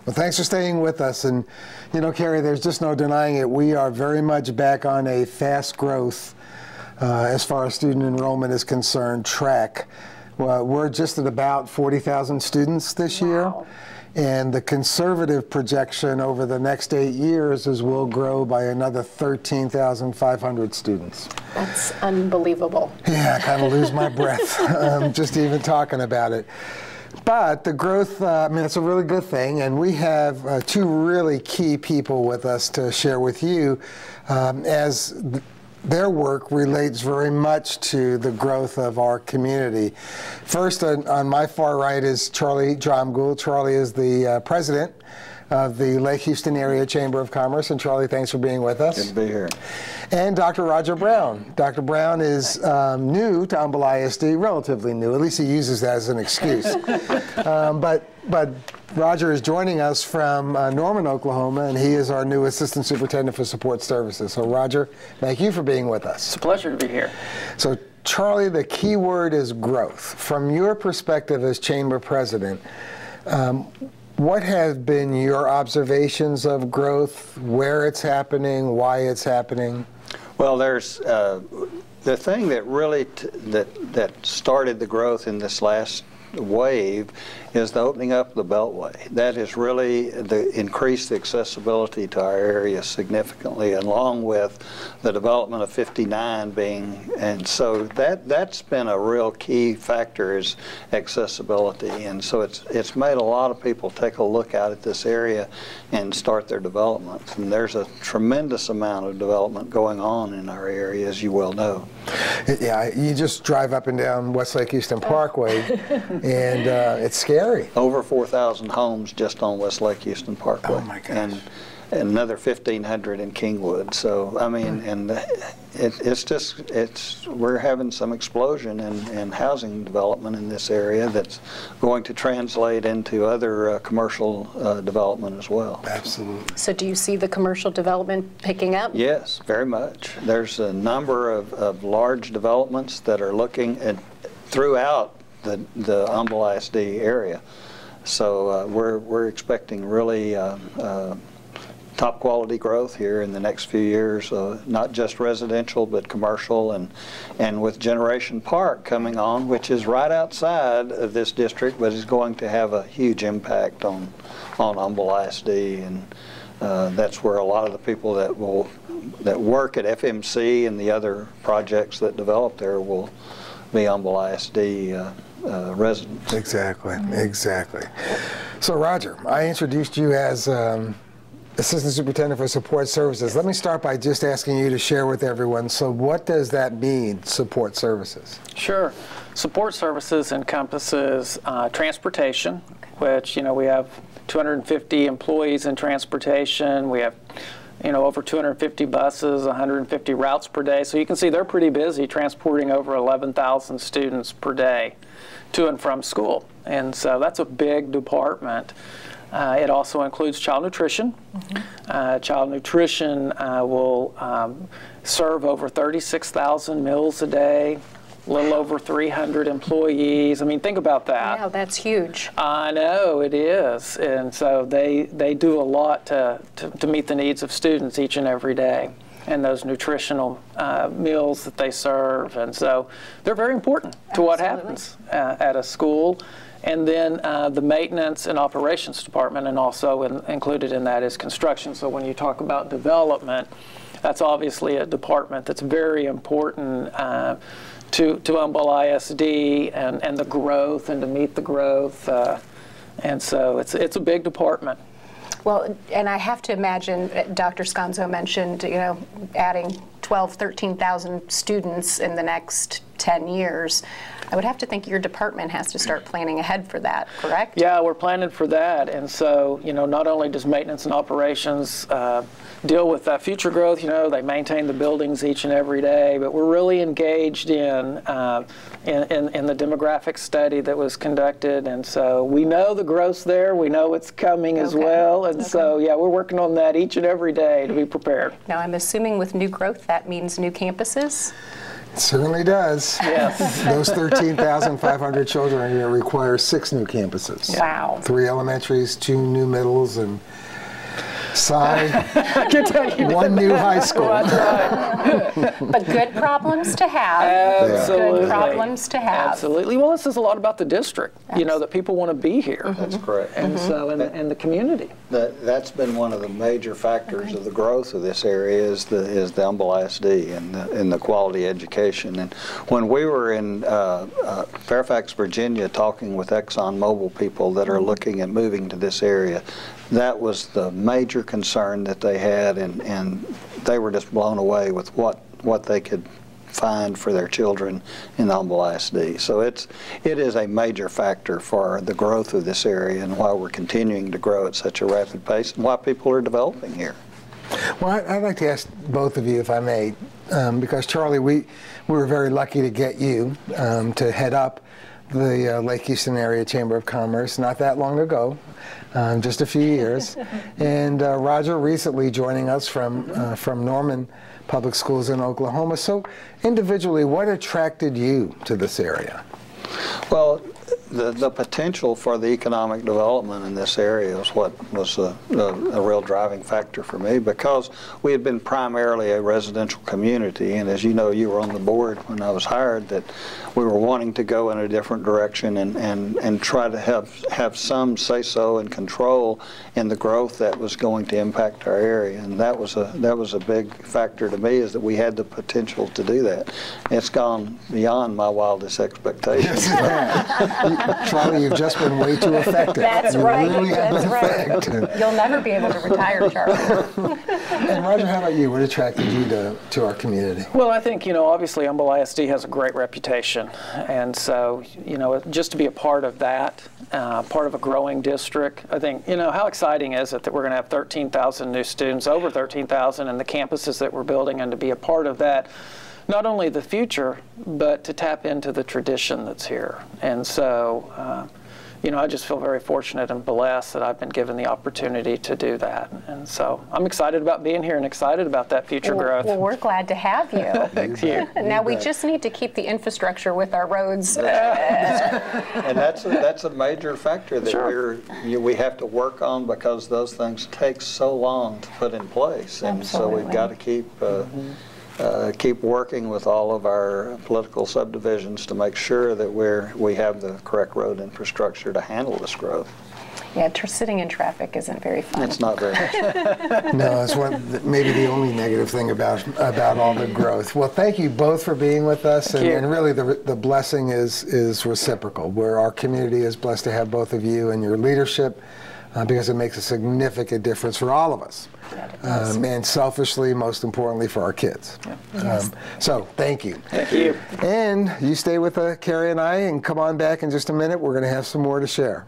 Well, thanks for staying with us. And, you know, Carrie, there's just no denying it. We are very much back on a fast growth, as far as student enrollment is concerned, track. Well, we're just at about 40,000 students this year. And the conservative projection over the next 8 years is we'll grow by another 13,500 students. That's unbelievable. Yeah, I kind of lose my breath just even talking about it. But the growth, I mean, it's a really good thing, and we have two really key people with us to share with you as their work relates very much to the growth of our community. First, on my far right is Charlie Dromgoole. Charlie is the president of the Lake Houston Area Chamber of Commerce. And Charlie, thanks for being with us. Good to be here. And Dr. Roger Brown. Dr. Brown is new to Humble ISD, relatively new. At least he uses that as an excuse. But Roger is joining us from Norman, Oklahoma, and he is our new Assistant Superintendent for Support Services. So Roger, thank you for being with us. It's a pleasure to be here. So Charlie, the key word is growth. From your perspective as Chamber President, what have been your observations of growth, where it's happening, why it's happening? Well, there's the thing that really that started the growth in this last wave is the opening up of the Beltway. That has really increased the accessibility to our area significantly, along with the development of 59 being, and so that's been a real key factor is accessibility. And so it's made a lot of people take a look out at this area and start their development. And there's a tremendous amount of development going on in our area, as you well know. Yeah, you just drive up and down West Lake Houston Parkway, and it's scary. Over 4,000 homes just on West Lake Houston Parkway. Oh my gosh. And another 1,500 in Kingwood. So, I mean, and we're having some explosion in housing development in this area that's going to translate into other commercial development as well. Absolutely. So do you see the commercial development picking up? Yes, very much. There's a number of large developments that are looking at throughout the Humble ISD area. So we're expecting really top quality growth here in the next few years, not just residential but commercial, and with Generation Park coming on, which is right outside of this district but is going to have a huge impact on Humble ISD, and that's where a lot of the people that work at FMC and the other projects that develop there will be Humble ISD residents. Exactly, exactly. So Roger, I introduced you as Assistant Superintendent for Support Services. Let me start by just asking you to share with everyone, so what does that mean, support services? Sure. Support services encompasses transportation, which, you know, we have 250 employees in transportation. We have, you know, over 250 buses, 150 routes per day. So you can see they're pretty busy transporting over 11,000 students per day to and from school. And so that's a big department. It also includes child nutrition. Child nutrition will serve over 36,000 meals a day, a little over 300 employees. I mean, think about that. Yeah, that's huge. I know, it is. And so they do a lot to meet the needs of students each and every day, and those nutritional meals that they serve. And so they're very important to what happens at a school. And then the maintenance and operations department, and also included in that is construction. So when you talk about development, that's obviously a department that's very important to Humble ISD and the growth, and to meet the growth. And so it's a big department. Well, and I have to imagine, Dr. Sconzo mentioned, you know, adding 12, 13,000 students in the next 10 years. I would have to think your department has to start planning ahead for that, correct? Yeah, we're planning for that. And so, you know, not only does maintenance and operations deal with future growth, you know, they maintain the buildings each and every day, but we're really engaged in the demographic study that was conducted. And so we know the growth's there, we know it's coming as well. And so, yeah, we're working on that each and every day to be prepared. Now, I'm assuming with new growth, that means new campuses? Certainly does. Yes. Those 13,500 children are going to require 6 new campuses. Wow. 3 elementaries, 2 new middles, and I can tell you 1 new high school. That's right. But good problems to have. Absolutely. Good problems to have. Absolutely. Well, this is a lot about the district, you know, that people want to be here. That's correct. And so, and the community. That's been one of the major factors of the growth of this area is the Humble ISD and the quality education. And when we were in Fairfax, Virginia, talking with ExxonMobil people that are looking at moving to this area, that was the major concern that they had, and they were just blown away with what they could find for their children in the Humble ISD. So it is a major factor for the growth of this area and why we're continuing to grow at such a rapid pace and why people are developing here. Well, I'd like to ask both of you, if I may, because Charlie, we were very lucky to get you to head up the Lake Houston Area Chamber of Commerce not that long ago, just a few years. And Roger recently joining us from Norman Public Schools in Oklahoma. So individually, what attracted you to this area? Well, the potential for the economic development in this area was what was a real driving factor for me, because we had been primarily a residential community, and as you know, you were on the board when I was hired, that we were wanting to go in a different direction and try to have some say-so and control in the growth that was going to impact our area, and that was a big factor to me, is that we had the potential to do that. It's gone beyond my wildest expectations. Charlie, you've just been way too effective. That's you right. Really That's right. You'll never be able to retire, Charlie. And Roger, how about you? What attracted you to our community? Well, I think, you know, obviously Humble ISD has a great reputation, and so, you know, just to be a part of that, part of a growing district, I think, you know, how exciting is it that we're going to have 13,000 new students, over 13,000 in the campuses that we're building, and to be a part of that, not only the future, but to tap into the tradition that's here. And so, you know, I just feel very fortunate and blessed that I've been given the opportunity to do that. And so I'm excited about being here and excited about that future growth. Well, we're glad to have you. Thank you. Now we just need to keep the infrastructure with our roads. And that's a major factor that we have to work on, because those things take so long to put in place. And Absolutely. so we've got to keep working with all of our political subdivisions to make sure that we have the correct road infrastructure to handle this growth. Yeah, sitting in traffic isn't very fun. It's not very much. No, it's maybe the only negative thing about all the growth. Well, thank you both for being with us, and really the blessing is reciprocal, where our community is blessed to have both of you and your leadership, because it makes a significant difference for all of us. And selfishly, most importantly, for our kids. Yeah. So, thank you. Thank you. And you stay with Carrie and I, and come on back in just a minute. We're going to have some more to share.